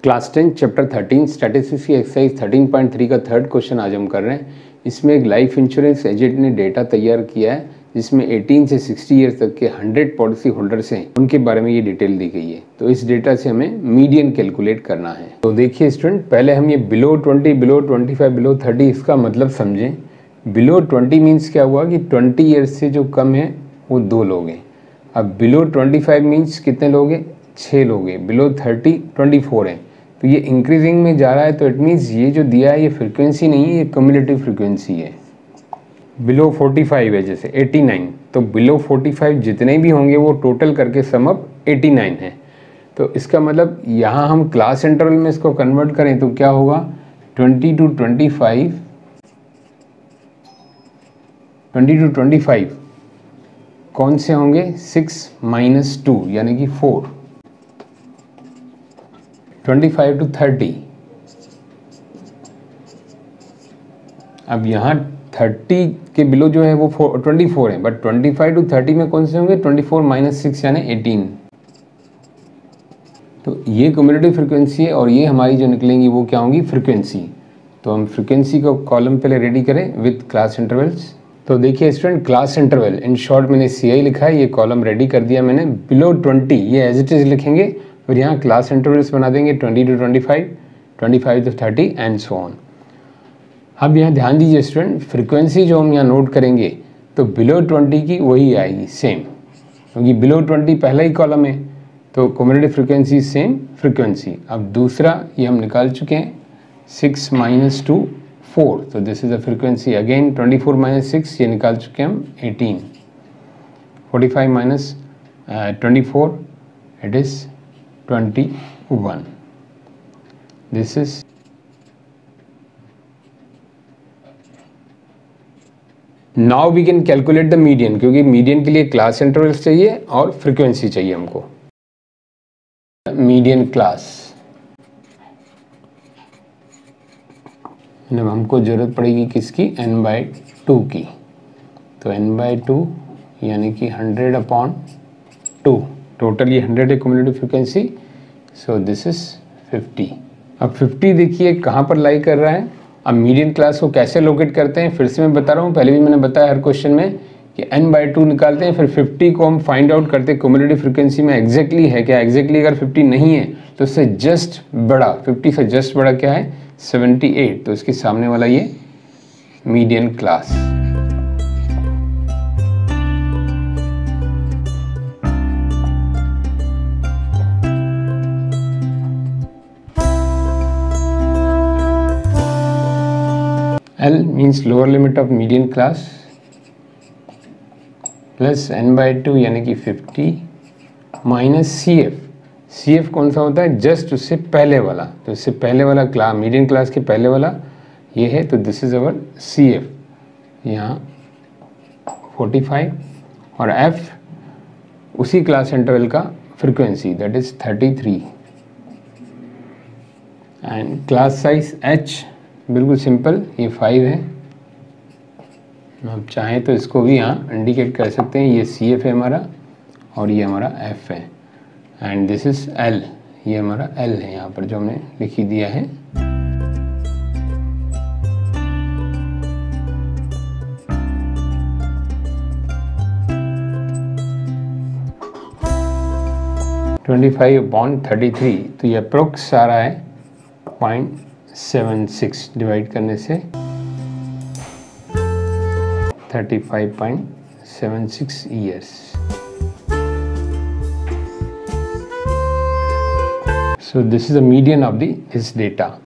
Class 10 chapter 13 statistics की exercise 13.3 का third question आज हम कर रहे हैं। इसमें एक लाइफ इंश्योरेंस एजेंट ने डेटा तैयार किया है जिसमें 18 से 60 ईयर्स तक के 100 पॉलिसी होल्डर्स हैं, उनके बारे में ये डिटेल दी गई है। तो इस डेटा से हमें मीडियन कैलकुलेट करना है। तो देखिए स्टूडेंट, पहले हम ये बिलो 20, बिलो 25, बिलो 30 इसका मतलब समझें। बिलो 20 मीन्स क्या हुआ कि 20 ईयर्स से जो कम है वो 2 लोग हैं। अब बिलो 25 मीन्स कितने लोग हैं? 6 लोग हैं। बिलो 30 24 हैं। तो ये इंक्रीजिंग में जा रहा है, तो इट मीन्स ये जो दिया है ये फ्रीक्वेंसी नहीं है, ये क्यूमुलेटिव फ्रीक्वेंसी है। बिलो 45 है, जैसे 89, तो बिलो 45 जितने भी होंगे वो टोटल करके सम अप 89 है। तो इसका मतलब यहाँ हम क्लास इंटरवल में इसको कन्वर्ट करें तो क्या होगा? 20 to 25 कौन से होंगे? 6 - 2 यानी कि 4। 25 to 30, अब यहाँ 30 के बिलो जो है वो 24 है, बट 25 to 30 में कौन से होंगे? 24 - 6 यानी 18। तो ये क्यूमुलेटिव फ्रीक्वेंसी है और ये हमारी जो निकलेंगी वो क्या होंगी? फ्रीक्वेंसी। तो हम फ्रीक्वेंसी को कॉलम पहले रेडी करें विद क्लास इंटरवल्स। तो देखिए student, class interval in short मैंने CI लिखा है, ये कॉलम रेडी कर दिया मैंने। बिलो 20 ये एज इट इज लिखेंगे, फिर यहाँ क्लास इंटरवल्स बना देंगे 20 to 25, 25 to 30 and so on. अब यहाँ ध्यान दीजिए स्टूडेंट, फ्रीक्वेंसी जो हम यहाँ नोट करेंगे तो बिलो 20 की वही आएगी सेम, क्योंकि बिलो 20 पहला ही कॉलम है, तो क्यूमुलेटिव फ्रीक्वेंसी सेम फ्रीक्वेंसी। अब दूसरा ये हम निकाल चुके हैं, 6 - 2 4, तो this is a frequency again. 24 - 6 ये निकाल चुके हैं हम 18। 45 - 24 it is 21। This is now we can calculate the median, क्योंकि मीडियन के लिए क्लास इंटरवल्स चाहिए और फ्रीक्वेंसी चाहिए हमको। मीडियन क्लास जब हमको जरूरत पड़ेगी किसकी? n/2 की। तो n/2 यानी कि 100/2, टोटल ये 100 है cumulative frequency, so this is 50। अब 50 देखिए कहाँ पर लाई कर रहा है। अब मीडियन क्लास को कैसे लोकेट करते हैं फिर से मैं बता रहा हूँ, पहले भी मैंने बताया हर क्वेश्चन में कि n/2 निकालते हैं, फिर 50 को हम फाइंड आउट करते हैं क्यूमुलेटिव फ्रीक्वेंसी में एग्जैक्टली है क्या। एग्जैक्टली अगर 50 नहीं है तो उससे जस्ट बड़ा, 50 से जस्ट बड़ा क्या है? 78, तो इसके सामने वाला ये median class. L means lower limit of median class plus n/2 यानी कि 50 माइनस CF कौन सा होता है? जस्ट उससे पहले वाला, तो इससे पहले वाला क्लास, मीडियन क्लास के पहले वाला ये है, तो दिस इज अवर CF यहाँ 45, और F उसी क्लास इंटरवल का frequency that is 33, and class size H बिल्कुल सिंपल, ये 5 है। आप चाहें तो इसको भी यहाँ इंडिकेट कर सकते हैं, ये CF है हमारा और ये हमारा F है, एंड दिस इज L, ये हमारा L है यहाँ पर जो हमने लिखी दिया है। (25/33), तो ये अप्रोक्स आ रहा है 0.76 डिवाइड करने से 35.76 years. So this is the median of this data.